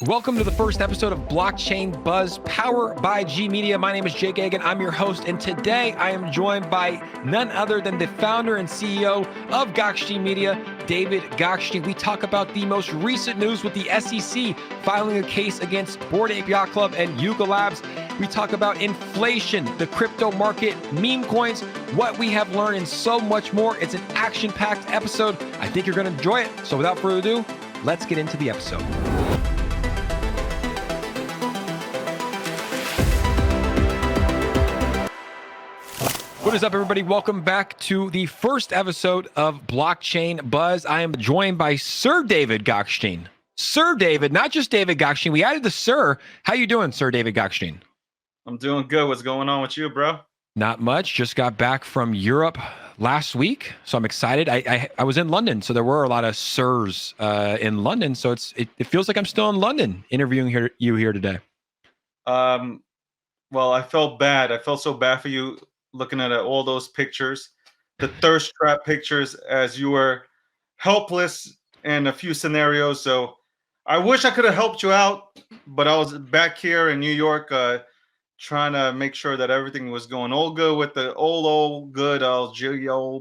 Welcome to the first episode of Blockchain Buzz, powered by G Media. My name is Jake Gagain. I'm your host, and today I am joined by none other than the founder and CEO of Gokhshtein Media, David Gokhshtein. We talk about the most recent news with the SEC filing a case against Bored Ape Yacht Club and Yuga Labs. We talk about inflation, the crypto market, meme coins, what we have learned, and so much more. It's an action-packed episode. I think you're going to enjoy it. So without further ado, let's get into the episode. What is up, everybody? Welcome back to the first episode of Blockchain Buzz. I am joined by Sir David Gokhshtein. Sir David, not just David Gokhshtein. We added the Sir. How you doing, Sir David Gokhshtein? I'm doing good. What's going on with you, bro? Not much. Just got back from Europe last week, so I'm excited. I was in London, so there were a lot of Sirs in London. So it feels like I'm still in London interviewing you here today. Well, I felt bad. I felt so bad for you looking at all those pictures, the thirst trap pictures, as you were helpless in a few scenarios. So I wish I could have helped you out, but I was back here in New York trying to make sure that everything was going all good with the old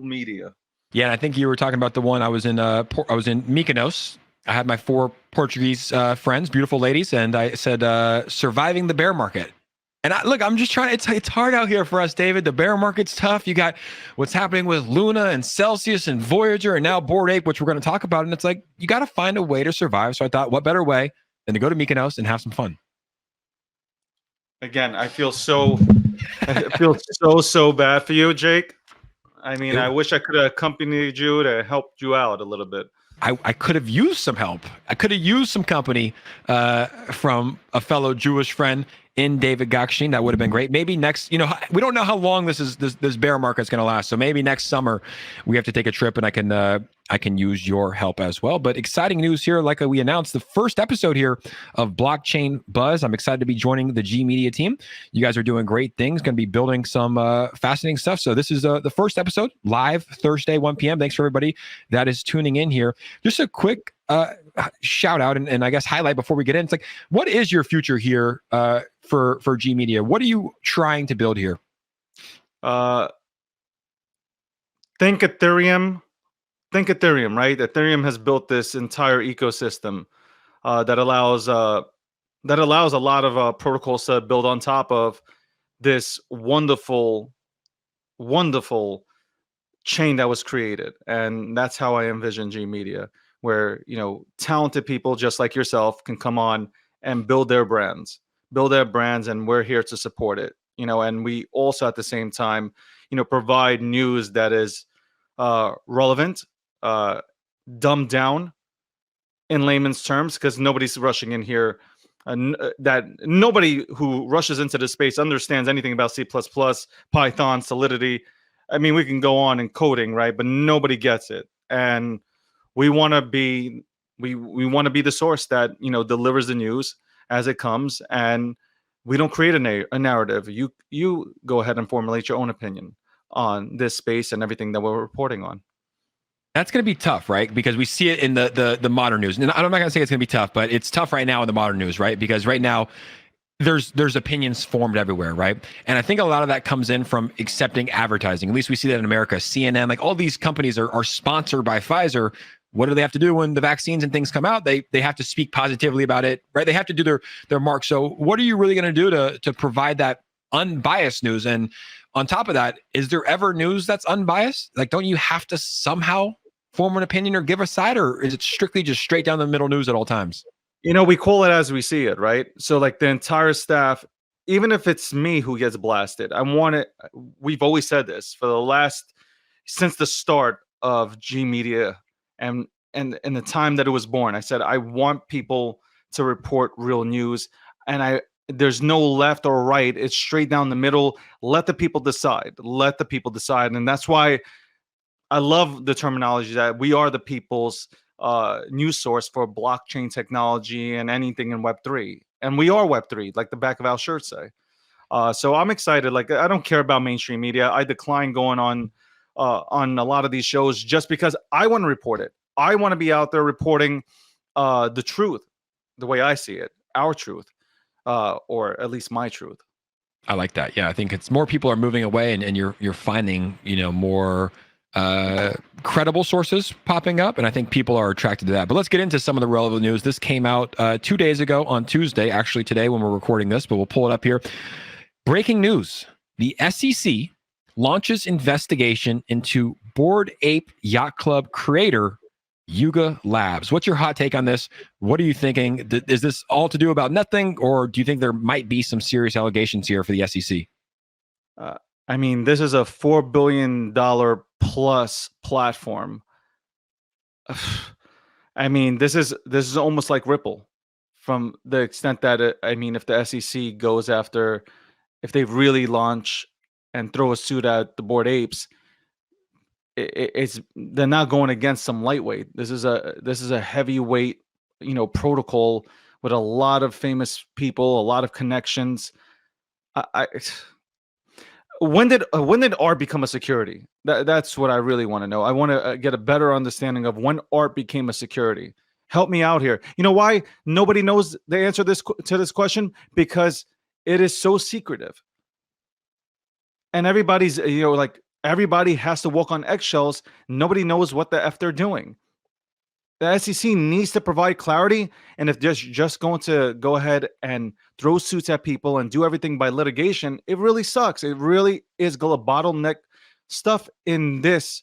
media. Yeah, and I think you were talking about the one I was in Mykonos. I had my 4 Portuguese friends, beautiful ladies, and I said, surviving the bear market. And I'm just trying. It's hard out here for us, David. The bear market's tough. You got what's happening with Luna and Celsius and Voyager and now Bored Ape, which we're going to talk about. And it's like, you got to find a way to survive. So I thought, what better way than to go to Mykonos and have some fun? Again, I feel so bad for you, Jake. I mean, I wish I could have accompanied you to help you out a little bit. I could have used some help. I could have used some company from a fellow Jewish friend in David Gokhshtein. That would have been great. Maybe next, we don't know how long this bear market's going to last. So maybe next summer we have to take a trip, and I can use your help as well. But exciting news here, like we announced, the first episode here of Blockchain Buzz. I'm excited to be joining the G Media team. You guys are doing great things. Going to be building some fascinating stuff. So this is the first episode, live Thursday, 1 p.m. Thanks for everybody that is tuning in here. Just a quick shout out and I guess highlight before we get in. It's like, what is your future here for G Media? What are you trying to build here? Think Ethereum, right? Ethereum has built this entire ecosystem that allows a lot of protocols to build on top of this wonderful chain that was created. And that's how I envision G Media, where talented people just like yourself can come on and build their brands, and we're here to support it. And we also at the same time provide news that is relevant, dumbed down in layman's terms, because nobody's rushing in here, that nobody who rushes into this space understands anything about C++, Python, Solidity. I mean, we can go on in coding, right? But nobody gets it. And we want to be the source that delivers the news as it comes, and we don't create a narrative. You go ahead and formulate your own opinion on this space and everything that we're reporting on. That's going to be tough, right? Because we see it in the modern news. And I'm not going to say it's going to be tough, but it's tough right now in the modern news, right? Because right now there's opinions formed everywhere, right? And I think a lot of that comes in from accepting advertising. At least we see that in America. CNN, like all these companies are sponsored by Pfizer. What do they have to do when the vaccines and things come out? They have to speak positively about it, right? They have to do their mark. So what are you really going to do to provide that unbiased news? And on top of that, is there ever news that's unbiased? Like, don't you have to somehow form an opinion or give a side, or is it strictly just straight down the middle news at all times? We call it as we see it, right? So like the entire staff, even if it's me who gets blasted, we've always said this since the start of G Media and the time that it was born. I said, I want people to report real news, and there's no left or right. It's straight down the middle. Let the people decide. And that's why I love the terminology that we are the people's news source for blockchain technology and anything in Web3. And we are Web3, like the back of our shirt say. So I'm excited. Like, I don't care about mainstream media. I decline going on a lot of these shows just because I want to report it. I want to be out there reporting the truth. the way I see it, our truth, or at least my truth. I like that. Yeah, I think it's more people are moving away, and you're finding more credible sources popping up, and I think people are attracted to that. But let's get into some of the relevant news. This came out 2 days ago on Tuesday, actually today when we're recording this, but we'll pull it up here. Breaking news: the SEC launches investigation into Bored Ape Yacht Club creator Yuga Labs. What's your hot take on this? What are you thinking? Is this all to do about nothing, or do you think there might be some serious allegations here for the SEC? I mean, this is a $4 billion plus platform. I mean, this is almost like Ripple, from the extent that if the SEC goes after, if they really launch and throw a suit at the Bored Apes, they're not going against some lightweight. This is a heavyweight, protocol with a lot of famous people, a lot of connections. When did art become a security? That's what I really want to know. I want to get a better understanding of when art became a security. Help me out here. You know why nobody knows the answer to this question? Because it is so secretive, and everybody's everybody has to walk on eggshells. Nobody knows what the F they're doing. The SEC needs to provide clarity, and if they're just going to go ahead and throw suits at people and do everything by litigation, it really sucks. It really is going to bottleneck stuff in this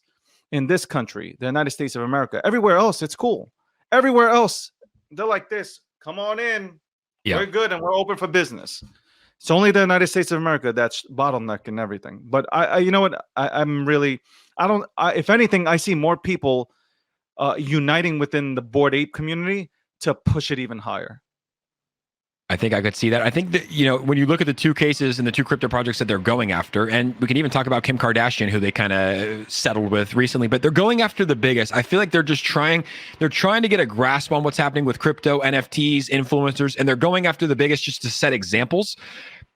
country, the United States of America. Everywhere else, it's cool. Everywhere else, they're like this. Come on in. Yeah. We're good and we're open for business. It's only the United States of America that's bottlenecking everything. But you know what? If anything, I see more people uniting within the Bored Ape community to push it even higher. I think I could see that. I think that, when you look at the two cases and the two crypto projects that they're going after, and we can even talk about Kim Kardashian, who they kind of settled with recently, but they're going after the biggest. I feel like they're trying to get a grasp on what's happening with crypto, NFTs, influencers, and they're going after the biggest just to set examples.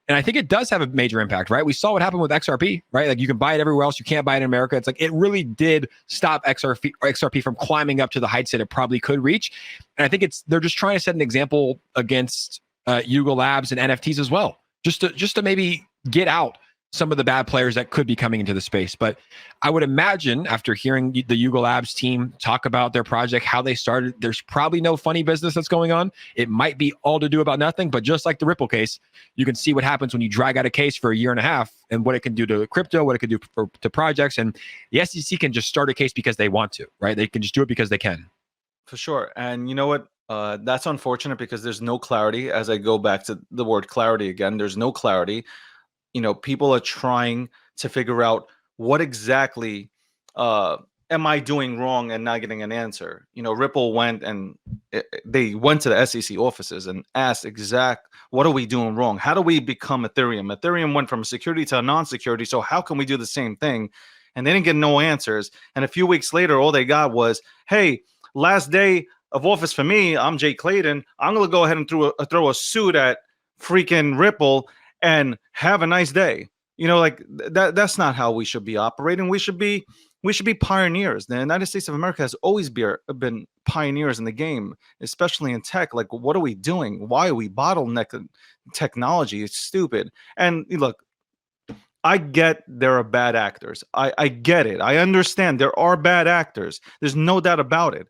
And I think it does have a major impact, right? We saw what happened with XRP, right? Like, you can buy it everywhere else. You can't buy it in America. It's like, it really did stop XRP from climbing up to the heights that it probably could reach. And I think they're just trying to set an example against Yuga Labs and NFTs as well, just to maybe get out some of the bad players that could be coming into the space. But I would imagine, after hearing the Yuga Labs team talk about their project, how they started, there's probably no funny business that's going on. It might be all to do about nothing, but just like the Ripple case, you can see what happens when you drag out a case for a year and a half and what it can do to crypto, what it can do to projects. And the SEC can just start a case because they want to, right? They can just do it because they can. For sure. And you know what? That's unfortunate because there's no clarity. As I go back to the word clarity again, there's no clarity. People are trying to figure out what exactly am I doing wrong and not getting an answer. Ripple went and they went to the SEC offices and asked what are we doing wrong? How do we become Ethereum? Ethereum went from security to non-security. So how can we do the same thing? And they didn't get no answers. And a few weeks later, all they got was, hey, last day of office for me, I'm Jay Clayton. I'm going to go ahead and throw a suit at freaking Ripple and have a nice day. That's not how we should be operating. We should be pioneers. The United States of America has always been pioneers in the game, especially in tech. Like, what are we doing? Why are we bottlenecking technology? It's stupid. And look, I get there are bad actors. I get it. I understand there are bad actors. There's no doubt about it.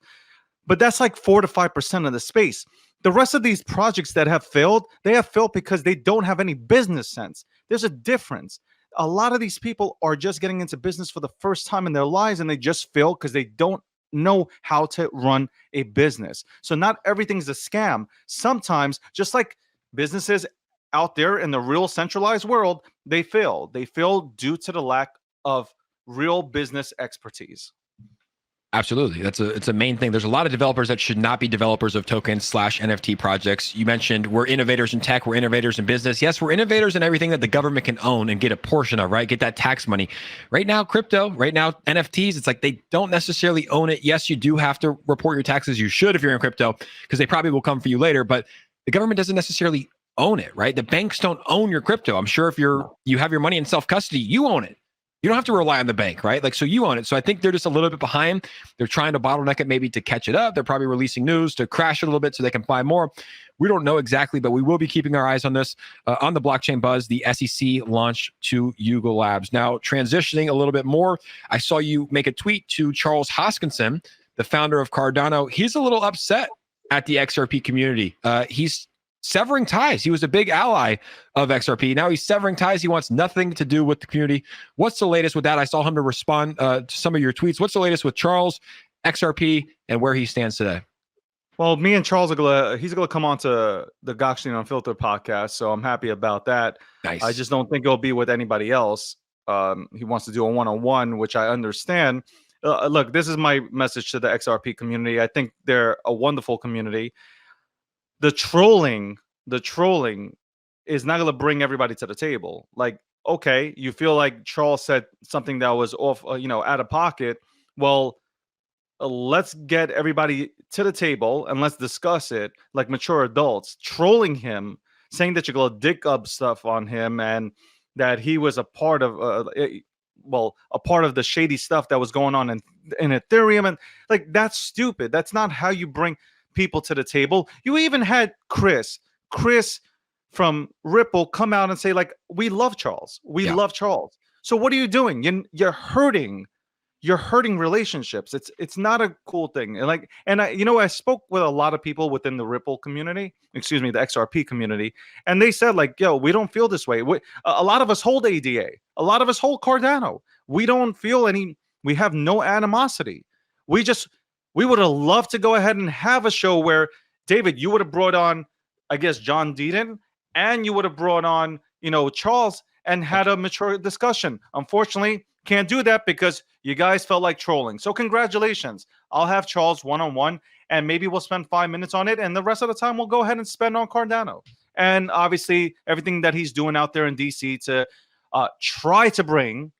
But that's like 4 to 5% of the space. The rest of these projects that have failed, they have failed because they don't have any business sense. There's a difference. A lot of these people are just getting into business for the first time in their lives, and they just fail because they don't know how to run a business. So not everything's a scam. Sometimes, just like businesses out there in the real centralized world, they fail. They fail due to the lack of real business expertise. Absolutely. It's a main thing. There's a lot of developers that should not be developers of tokens / NFT projects. You mentioned we're innovators in tech, we're innovators in business. Yes, we're innovators in everything that the government can own and get a portion of, right? Get that tax money. Right now, crypto, right now, NFTs, it's like they don't necessarily own it. Yes, you do have to report your taxes. You should if you're in crypto, because they probably will come for you later, but the government doesn't necessarily own it, right? The banks don't own your crypto. I'm sure if you have your money in self-custody, you own it. You don't have to rely on the bank, right? Like, so you own it. So I think they're just a little bit behind. They're trying to bottleneck it maybe to catch it up. They're probably releasing news to crash it a little bit so they can buy more. We don't know exactly, but we will be keeping our eyes on this. On the Blockchain Buzz, the SEC launched to Yuga Labs. Now, transitioning a little bit more, I saw you make a tweet to Charles Hoskinson, the founder of Cardano. He's a little upset at the XRP community. He's severing ties. He was a big ally of XRP. Now he's severing ties. He wants nothing to do with the community. What's the latest with that? I saw him to respond to some of your tweets. What's the latest with Charles, XRP, and where he stands today? Well, me and Charles he's gonna come on to the Gokhshtein Unfiltered podcast, so I'm happy about that. Nice. I just don't think it'll be with anybody else. He wants to do a one-on-one, which I understand. Look, this is my message to the XRP community. I think they're a wonderful community. The trolling is not gonna bring everybody to the table. Like, okay, you feel like Charles said something that was off, out of pocket. Well, let's get everybody to the table and let's discuss it like mature adults. Trolling him, saying that you're gonna dig up stuff on him and that he was a part of a part of the shady stuff that was going on in Ethereum, and like, that's stupid. That's not how you bring people to the table. You even had Chris from Ripple come out and say, like, we love Charles. We love Charles. So what are you doing? You're hurting relationships. It's not a cool thing. And I spoke with a lot of people within the Ripple community, the XRP community, and they said, like, yo, we don't feel this way. A lot of us hold ADA. A lot of us hold Cardano. We don't feel we have no animosity. We would have loved to go ahead and have a show where, David, you would have brought on, I guess, John Deaton, and you would have brought on, Charles, and had a mature discussion. Unfortunately, can't do that because you guys felt like trolling. So congratulations. I'll have Charles one-on-one, and maybe we'll spend 5 minutes on it, and the rest of the time we'll go ahead and spend on Cardano. And obviously, everything that he's doing out there in DC to try to bring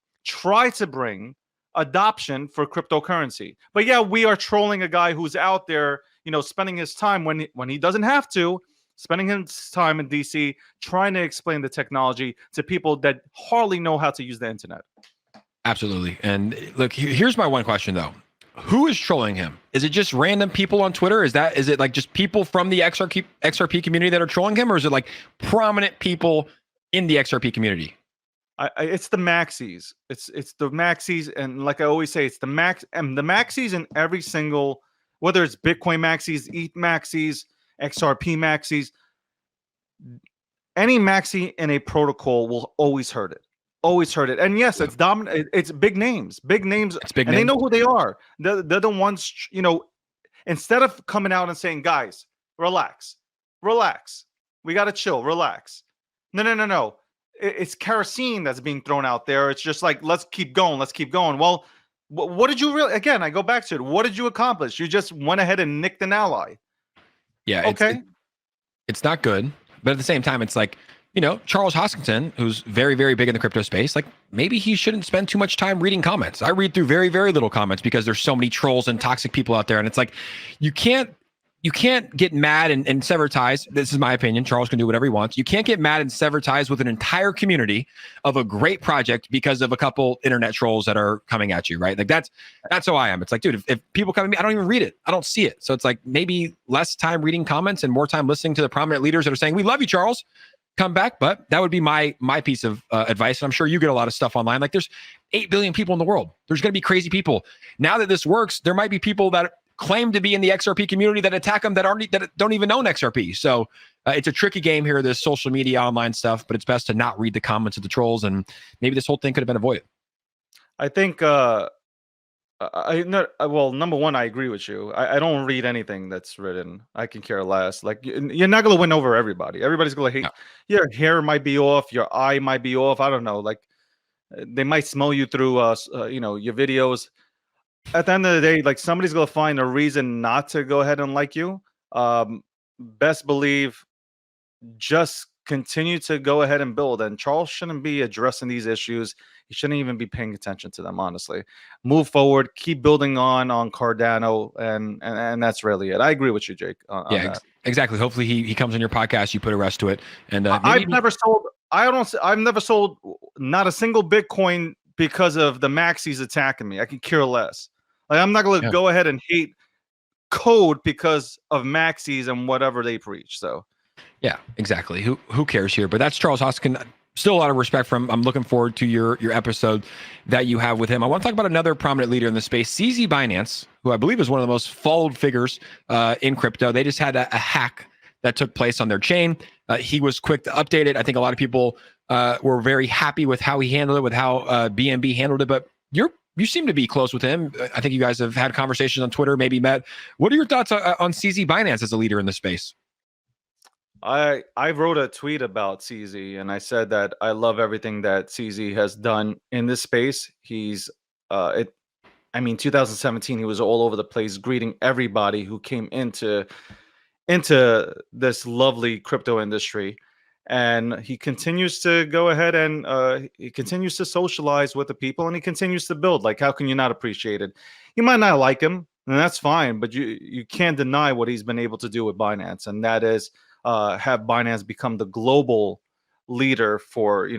adoption for cryptocurrency. But yeah, we are trolling a guy who's out there, spending his time when he doesn't have to, spending his time in DC trying to explain the technology to people that hardly know how to use the internet. Absolutely. And look, here's my one question though. Who is trolling him? Is it just random people on Twitter? Is it like just people from the XRP community that are trolling him, or is it like prominent people in the XRP community? It's the maxis. It's the maxis, and like I always say, it's the maxis in every single, whether it's Bitcoin maxis, ETH maxis, XRP maxis. Any maxi in a protocol will always hurt it. Always heard it. And yes, it's dominant. It's big names, and they know who they are. They're the ones, instead of coming out and saying, guys, relax, we got to chill, relax. No. It's kerosene that's being thrown out there. It's just like, let's keep going. Well, what did you really, again, I go back to it. What did you accomplish? You just went ahead and nicked an ally. Yeah. Okay. It's not good. But at the same time, it's like, Charles Hoskinson, who's very, very big in the crypto space, like, maybe he shouldn't spend too much time reading comments. I read through very, very little comments because there's so many trolls and toxic people out there. And it's like, you can't get mad and sever ties. This is my opinion. Charles can do whatever he wants. You can't get mad and sever ties with an entire community of a great project because of a couple internet trolls that are coming at you, right? Like, that's how I am. It's like, dude, if people come at me, I don't even read it. I don't see it. So it's like, maybe less time reading comments and more time listening to the prominent leaders that are saying, we love you, Charles. Come back. But that would be my piece of advice. And I'm sure you get a lot of stuff online. Like, there's 8 billion people in the world. There's going to be crazy people. Now that this works, there might be people that claim to be in the XRP community that attack them that don't even own XRP. So it's a tricky game here, this social media online stuff, but it's best to not read the comments of the trolls, and maybe this whole thing could have been avoided. I think number one, I agree with you. I don't read anything that's written. I can care less. Like, you're not going to win over everybody. Everybody's going to hate. No. Your hair might be off. Your eye might be off. I don't know. Like, they might smell you through, your videos. At the end of the day, like, somebody's going to find a reason not to go ahead and like you. Best believe, just continue to go ahead and build. And Charles shouldn't be addressing these issues. He shouldn't even be paying attention to them, honestly. Move forward, keep building on Cardano, and that's really it. I agree with you, Jake. Exactly. Hopefully he comes on your podcast, you put a rest to it. And I've never sold not a single Bitcoin because of the maxis attacking me. I could care less. Like, I'm not going to go ahead and hate code because of maxis and whatever they preach. So yeah, exactly. Who cares here? But that's Charles Hoskinson. Still a lot of respect from. I'm looking forward to your episode that you have with him. I want to talk about another prominent leader in the space, CZ Binance, who I believe is one of the most followed figures in crypto. They just had a hack that took place on their chain. He was quick to update it. I think a lot of people were very happy with how he handled it, with how BNB handled it. But you seem to be close with him. I think you guys have had conversations on Twitter, maybe met. What are your thoughts on CZ Binance as a leader in the space? I wrote a tweet about CZ, and I said that I love everything that CZ has done in this space. He's 2017, he was all over the place greeting everybody who came into this lovely crypto industry. And he continues to go ahead and he continues to socialize with the people, and he continues to build. Like, how can you not appreciate it? You might not like him, and that's fine, but you can't deny what he's been able to do with Binance, and that is have Binance become the global leader for,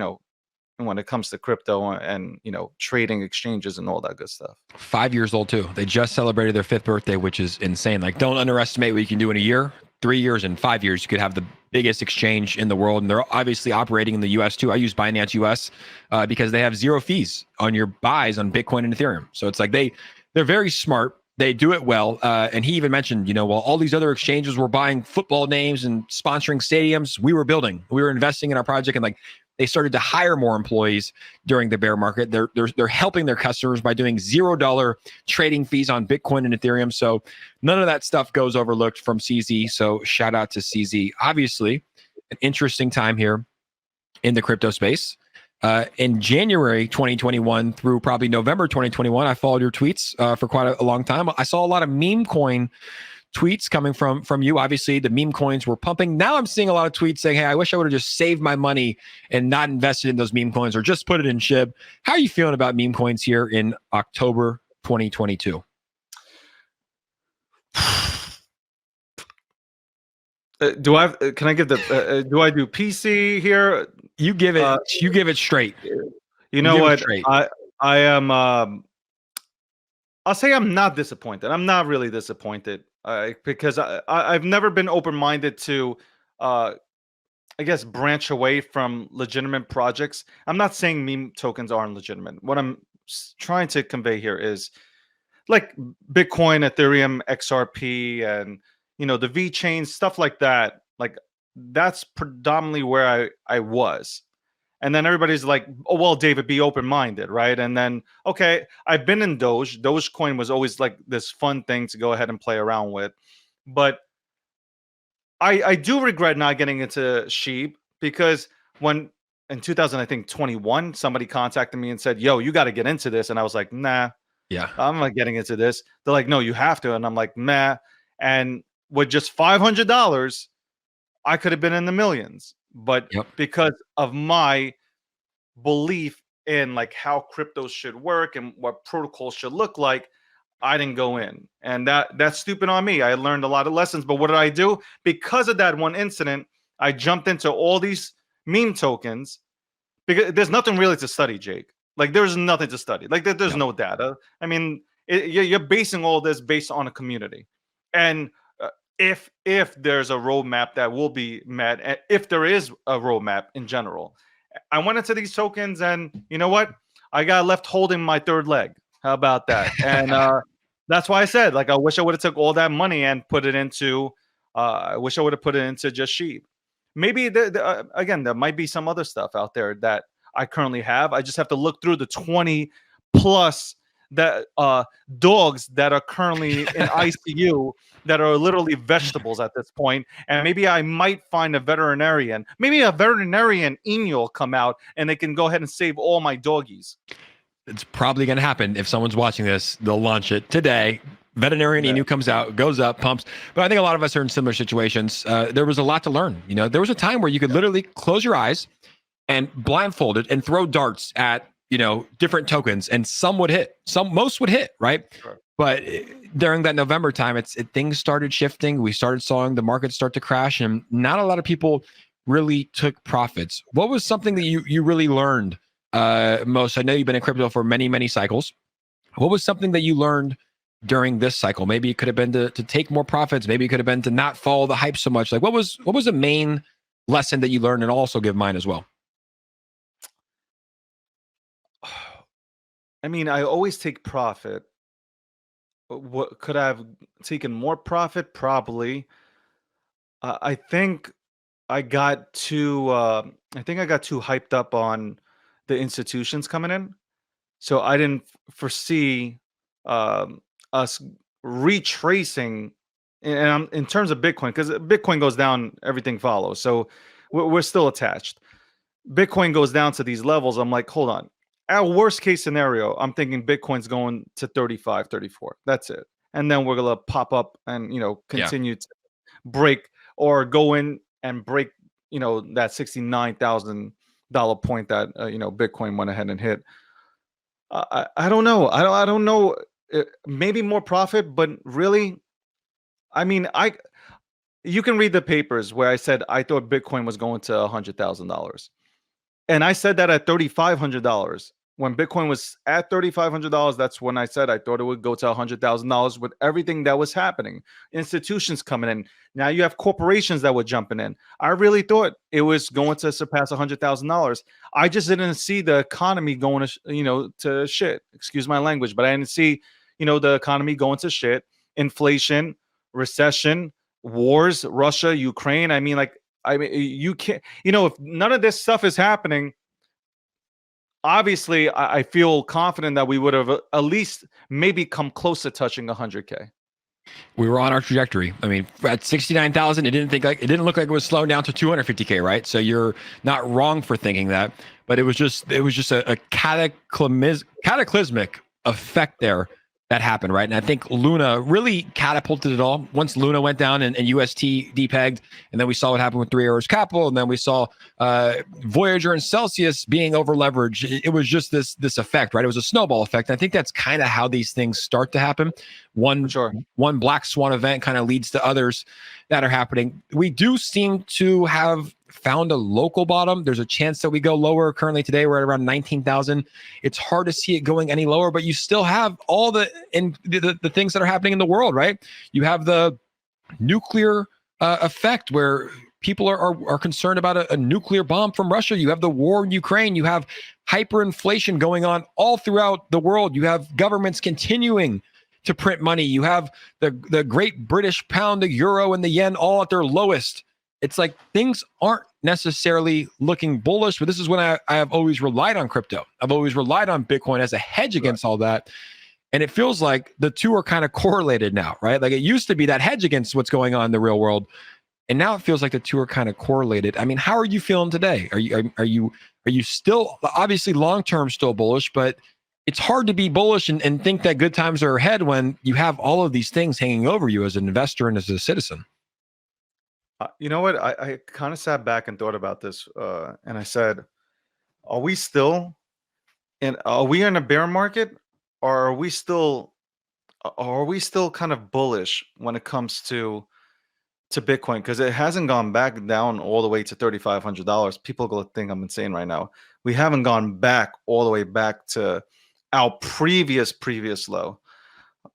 when it comes to crypto and, trading exchanges and all that good stuff. 5 years old too. They just celebrated their 5th birthday, which is insane. Like, don't underestimate what you can do in a year. 3 years and 5 years, you could have the biggest exchange in the world. And they're obviously operating in the US too. I use Binance US because they have 0 fees on your buys on Bitcoin and Ethereum. So it's like they're very smart. They do it well. And he even mentioned, while all these other exchanges were buying football names and sponsoring stadiums, we were investing in our project, and like they started to hire more employees during the bear market. They're helping their customers by doing $0 trading fees on Bitcoin and Ethereum. So none of that stuff goes overlooked from CZ. So shout out to CZ. Obviously, an interesting time here in the crypto space. In January 2021 through probably November 2021, I followed your tweets for quite a long time. I saw a lot of meme coin tweets coming from you. Obviously, the meme coins were pumping. Now I'm seeing a lot of tweets saying, hey, I wish I would have just saved my money and not invested in those meme coins, or just put it in SHIB. How are you feeling about meme coins here in October 2022? Can I give do I do PC here? You give it straight. You know what? I am, I'll say I'm not disappointed. I'm not really disappointed because I've never been open-minded to, I guess, branch away from legitimate projects. I'm not saying meme tokens aren't legitimate. What I'm trying to convey here is like Bitcoin, Ethereum, XRP, and the V chains, stuff like that. Like, that's predominantly where I was. And then everybody's like, oh, well, David, be open-minded, right? And then, okay, I've been in Doge. Dogecoin was always like this fun thing to go ahead and play around with. But I do regret not getting into SHIB, because when in 2021, somebody contacted me and said, yo, you got to get into this. And I was like, nah, yeah, I'm not getting into this. They're like, no, you have to. And I'm like, nah. And with just $500, I could have been in the millions. But because of my belief in like how crypto should work and what protocols should look like, I didn't go in. And that's stupid on me. I learned a lot of lessons. But what did I do? Because of that one incident, I jumped into all these meme tokens, because there's nothing really to study, Jake. Like, there's nothing to study. Like, there's no data. I mean, you're basing all this based on a community. And if there's a roadmap that will be met, and if there is a roadmap in general, I went into these tokens, and you know what? I got left holding my third leg. How about that? And that's why I said, like, I wish I would have took all that money and put it into. I wish I would have put it into just SHIB. Maybe again, there might be some other stuff out there that I currently have. I just have to look through the 20 plus that dogs that are currently in ICU that are literally vegetables at this point, and maybe I might find a veterinarian. Maybe a veterinarian Inu will come out and they can go ahead and save all my doggies. It's probably going to happen. If someone's watching this, they'll launch it today. Veterinarian Inu comes out, goes up, pumps. But I think a lot of us are in similar situations. There was a lot to learn. There was a time where you could literally close your eyes and blindfolded and throw darts at different tokens, and some would hit. Most would hit, right? Sure. But during that November time, things started shifting. We started seeing the market start to crash, and not a lot of people really took profits. What was something that you really learned most. I know you've been in crypto for many, many cycles. What was something that you learned during this cycle? Maybe it could have been to take more profits. Maybe it could have been to not follow the hype so much. Like what was the main lesson that you learned? And also give mine as well. I mean, I always take profit. What could I have taken more profit? Probably. I think I got too. I think I got too hyped up on the institutions coming in, so I didn't foresee us retracing. And in terms of Bitcoin, because Bitcoin goes down, everything follows. So we're still attached. Bitcoin goes down to these levels. I'm like, hold on. Our worst case scenario, I'm thinking Bitcoin's going to 35, 34. That's it. And then we're going to pop up and, continue to break or go in and break, that $69,000 point that, Bitcoin went ahead and hit. I don't know. I don't know. Maybe more profit, but really, I mean, you can read the papers where I said I thought Bitcoin was going to $100,000. And I said that at $3,500. When Bitcoin was at $3,500, that's when I said I thought it would go to $100,000 with everything that was happening. Institutions coming in. Now you have corporations that were jumping in. I really thought it was going to surpass $100,000. I just didn't see the economy going to, to shit. Excuse my language, but I didn't see, the economy going to shit. Inflation, recession, wars, Russia, Ukraine. I mean, you can't, if none of this stuff is happening, obviously I feel confident that we would have at least maybe come close to touching 100K. We were on our trajectory. I mean, at 69,000, it didn't look like it was slowing down to 250K, right? So you're not wrong for thinking that, but it was just a cataclysmic effect there that happened, right? And I think Luna really catapulted it all. Once Luna went down and UST depegged, and then we saw what happened with 3 Arrows Capital, and then we saw Voyager and Celsius being over leveraged. It was just this effect, right? It was a snowball effect. And I think that's kind of how these things start to happen. One black swan event kind of leads to others that are happening. We do seem to have found a local bottom. There's a chance that we go lower. Currently today, we're at around 19,000. It's hard to see it going any lower, but you still have all the things that are happening in the world, right? You have the nuclear effect where people are concerned about a nuclear bomb from Russia. You have the war in Ukraine. You have hyperinflation going on all throughout the world. You have governments continuing to print money. You have the great British pound, the euro, and the yen all at their lowest. It's like things aren't necessarily looking bullish, but this is when I have always relied on crypto. I've always relied on Bitcoin as a hedge against all that. And it feels like the two are kind of correlated now, right? Like it used to be that hedge against what's going on in the real world. And now it feels like the two are kind of correlated. I mean, how are you feeling today? Are you still obviously long-term still bullish, but it's hard to be bullish and think that good times are ahead when you have all of these things hanging over you as an investor and as a citizen. You know what? I kind of sat back and thought about this, and I said, "Are we still in a bear market, or are we still kind of bullish when it comes to Bitcoin? Because it hasn't gone back down all the way to $3,500. People go think I'm insane right now. We haven't gone back all the way back to our previous low.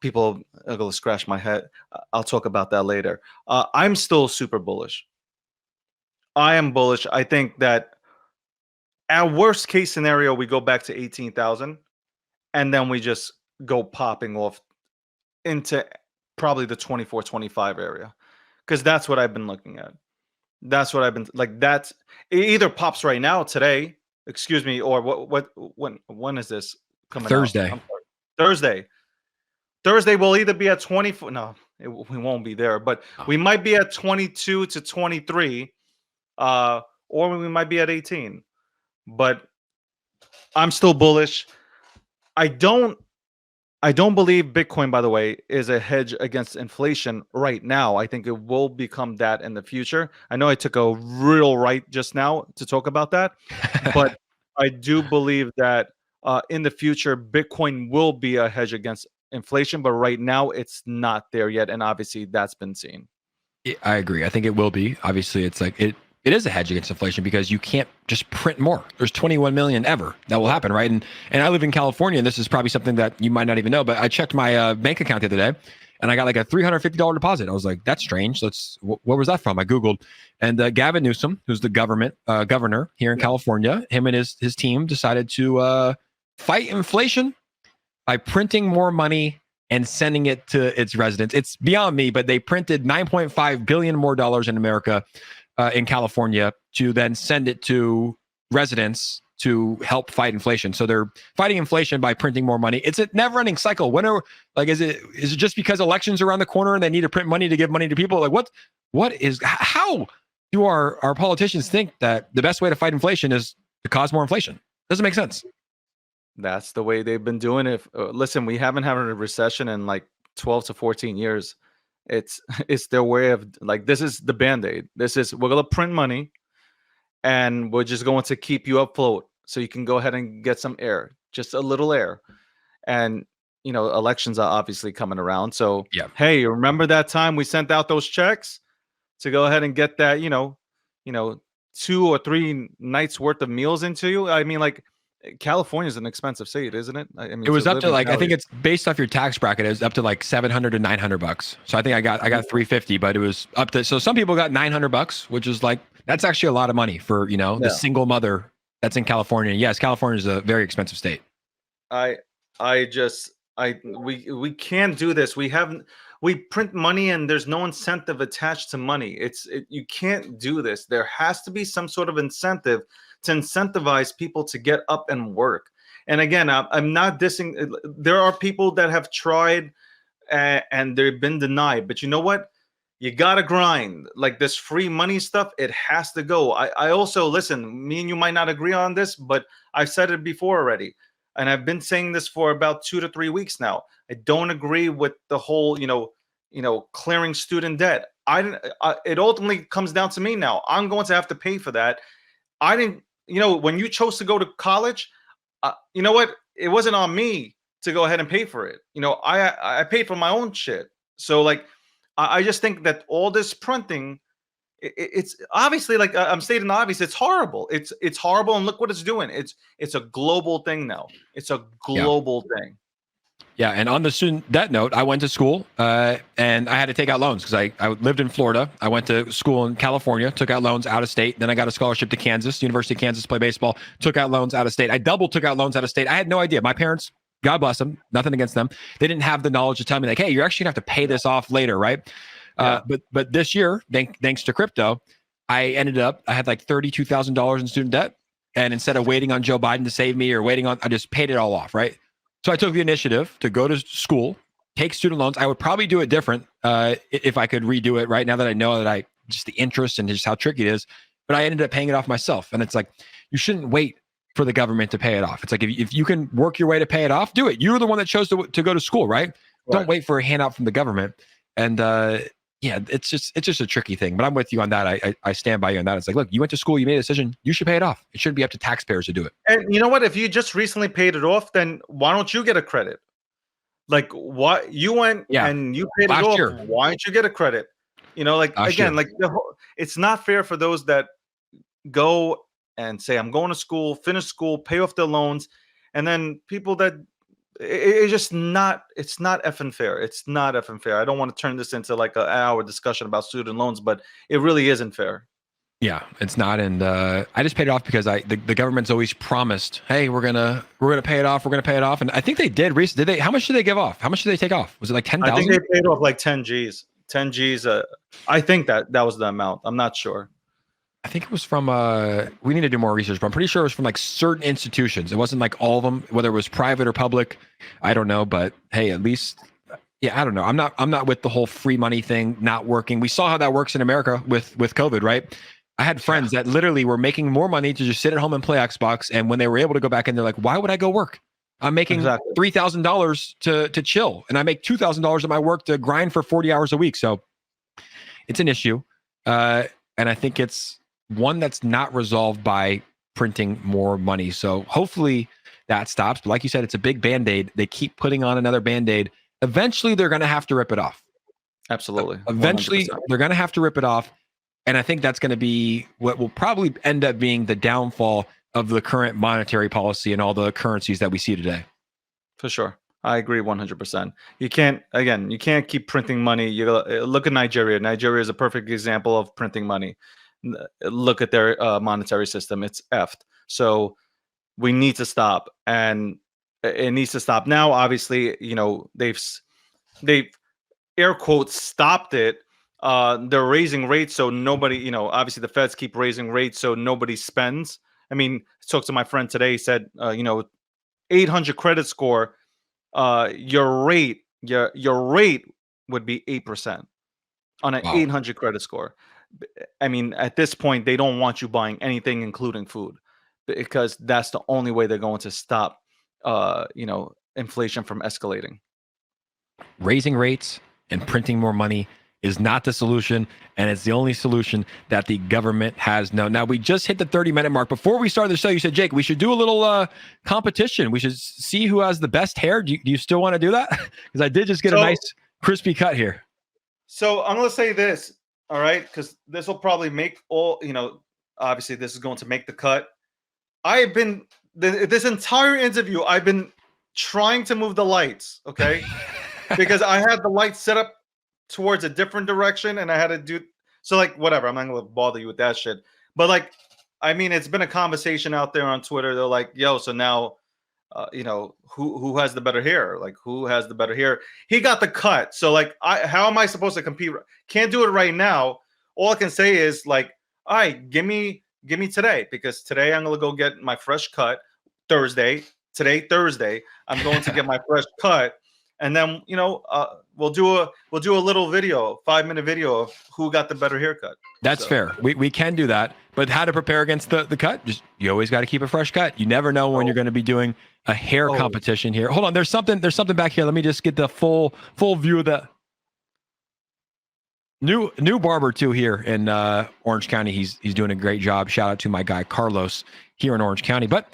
People are going to scratch my head. I'll talk about that later. I'm still super bullish. I am bullish. I think that our worst case scenario, we go back to 18,000 and then we just go popping off into probably the 24, 25 area. Because that's what I've been looking at. That's what I've been like. It either pops right now today, excuse me, or when is this coming Thursday. out? Thursday. Thursday will either be at 24. No, we won't be there, but we might be at 22 to 23, or we might be at 18. But I'm still bullish. I don't believe Bitcoin, by the way, is a hedge against inflation right now. I think it will become that in the future. I know I took a real right just now to talk about that, but I do believe that in the future, Bitcoin will be a hedge against inflation, but right now it's not there yet. And obviously that's been seen. I agree. I think it will be. Obviously, it's like it is a hedge against inflation because you can't just print more. There's 21 million ever that will happen, right? And I live in California, and this is probably something that you might not even know, but I checked my bank account the other day, and I got like a $350 deposit. I was like, that's strange. What was that from? I Googled, and Gavin Newsom, who's the governor here in California, him and his team decided to fight inflation by printing more money and sending it to its residents. It's beyond me, but they printed $9.5 billion more in America, in California, to then send it to residents to help fight inflation. So they're fighting inflation by printing more money. It's a never-ending cycle. Is it just because elections are around the corner and they need to print money to give money to people? Like how do our politicians think that the best way to fight inflation is to cause more inflation? Doesn't make sense. That's the way they've been doing it. Listen, we haven't had a recession in like 12 to 14 years. It's their way of, like, this is the Band-Aid. We're going to print money and we're just going to keep you afloat so you can go ahead and get some air, just a little air. And, elections are obviously coming around. So, hey, remember that time we sent out those checks to go ahead and get that, 2 or 3 nights worth of meals into you? I mean, like, California is an expensive state, isn't it? I mean, it was up to like, I think it's based off your tax bracket. It was up to like $700 to $900. So I think I got $350, but it was up to, so some people got $900, which is like, that's actually a lot of money for, the single mother that's in California. Yes, California is a very expensive state. We can't do this. We print money and there's no incentive attached to money. You can't do this. There has to be some sort of incentive to incentivize people to get up and work. And again, I'm not dissing. There are people that have tried and they've been denied. But you know what? You got to grind. Like this free money stuff, it has to go. I also, listen, me and you might not agree on this, but I've said it before already. And I've been saying this for about 2 to 3 weeks now. I don't agree with the whole, clearing student debt. It ultimately comes down to me now. I'm going to have to pay for that. I didn't, when you chose to go to college, you know what? It wasn't on me to go ahead and pay for it. I paid for my own shit. So like, I just think that all this printing, it's obviously, like I'm stating the obvious, it's horrible. It's horrible. And look what it's doing. It's a global thing now. It's a global thing. Yeah, and on the student debt note, I went to school and I had to take out loans because I lived in Florida. I went to school in California, took out loans out of state. Then I got a scholarship to Kansas, University of Kansas, to play baseball, took out loans out of state. I took out loans out of state. I had no idea. My parents, God bless them, nothing against them, they didn't have the knowledge to tell me like, hey, you're actually gonna have to pay this off later, right? But this year, thanks to crypto, I had like $32,000 in student debt. And instead of waiting on Joe Biden to save me or I just paid it all off, right? So I took the initiative to go to school, take student loans. I would probably do it different if I could redo it right now that I know that just the interest and just how tricky it is. But I ended up paying it off myself. And it's like, you shouldn't wait for the government to pay it off. It's like, if you can work your way to pay it off, do it. You're the one that chose to go to school, right? Don't wait for a handout from the government. And it's just a tricky thing. But I'm with you on that. I stand by you on that. It's like, look, you went to school, you made a decision, you should pay it off. It shouldn't be up to taxpayers to do it. And you know what? If you just recently paid it off, then why don't you get a credit? Like, what you went and you paid it off, why don't you get a credit? It's not fair for those that go and say, I'm going to school, finish school, pay off their loans, and then people that it's not effing fair. It's not effing fair. I don't want to turn this into like an hour discussion about student loans, but it really isn't fair. Yeah, it's not. And I just paid it off because the government's always promised, hey, we're gonna pay it off. We're gonna pay it off. And I think they did recently. Did they? How much did they give off? How much did they take off? Was it like 10,000? I think they paid off like 10 G's. 10 G's. I think that was the amount. I'm not sure. I think it was from, we need to do more research, but I'm pretty sure it was from like certain institutions. It wasn't like all of them, whether it was private or public. I don't know, but hey, at least, I don't know. I'm not with the whole free money thing not working. We saw how that works in America with COVID, right? I had friends that literally were making more money to just sit at home and play Xbox. And when they were able to go back in, they're like, why would I go work? I'm making $3,000 to chill. And I make $2,000 at my work to grind for 40 hours a week. So it's an issue. And I think it's one that's not resolved by printing more money. So hopefully that stops. But like you said, it's a big Band-Aid. They keep putting on another Band-Aid. Eventually, they're going to have to rip it off. Absolutely. Eventually, 100%. They're going to have to rip it off. And I think that's going to be what will probably end up being the downfall of the current monetary policy and all the currencies that we see today. For sure. I agree 100%. You can't keep printing money. You look at Nigeria. Nigeria is a perfect example of printing money. Look at their monetary system. It's effed. So we need to stop, and it needs to stop now. Obviously, they've air quotes stopped it. They're raising rates, so nobody, obviously the Feds keep raising rates, so nobody spends. I mean, I talked to my friend today. He said, 800 credit score, your rate would be 8% on an 800 credit score. I mean, at this point, they don't want you buying anything, including food, because that's the only way they're going to stop, inflation from escalating. Raising rates and printing more money is not the solution, and it's the only solution that the government has known. Now, we just hit the 30-minute mark. Before we started the show, you said, Jake, we should do a little competition. We should see who has the best hair. Do you still want to do that? Because I did just get a nice crispy cut here. So I'm going to say this, all right, because this will probably make obviously this is going to make the cut. I've been, this entire interview, I've been trying to move the lights, okay? Because I had the lights set up towards a different direction, and I had to do so. Like, whatever, I'm not gonna bother you with that shit. But like, I mean, it's been a conversation out there on Twitter. They're like, "Yo, so now, who has the better hair? Like, who has the better hair?" He got the cut. So like, how am I supposed to compete? Can't do it right now. All I can say is like, all right, give me today, because today I'm gonna go get my fresh cut. Thursday, I'm going to get my fresh cut. And then, we'll do a little video, 5-minute video of who got the better haircut. That's fair. We can do that. But how to prepare against the cut? Just, you always got to keep a fresh cut. You never know when you're going to be doing a hair competition here. Hold on, there's something back here. Let me just get the full view of the new barber too here in Orange County. He's doing a great job. Shout out to my guy Carlos here in Orange County. But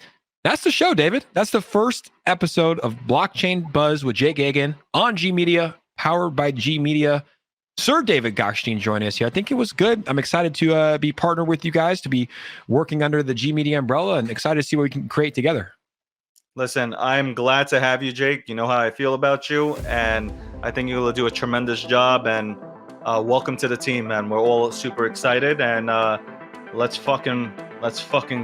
that's the show, David. That's the first episode of Blockchain Buzz with Jake Gagain on G Media, powered by G Media. Sir David Gokhshtein joining us here. I think it was good. I'm excited to be partnered with you guys, to be working under the G Media umbrella, and excited to see what we can create together. Listen, I'm glad to have you, Jake. You know how I feel about you, and I think you'll do a tremendous job. And welcome to the team, man. We're all super excited, and let's fucking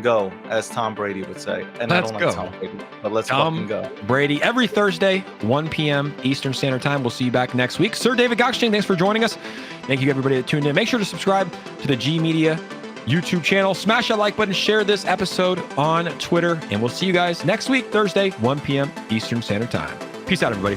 go, as Tom Brady would say. And let's I don't go. like Tom Brady, but let's fucking go. Brady, every Thursday, 1 p.m. Eastern Standard Time. We'll see you back next week. Sir David Gokhshtein, thanks for joining us. Thank you, everybody that tuned in. Make sure to subscribe to the G Media YouTube channel. Smash that like button. Share this episode on Twitter. And we'll see you guys next week, Thursday, 1 p.m. Eastern Standard Time. Peace out, everybody.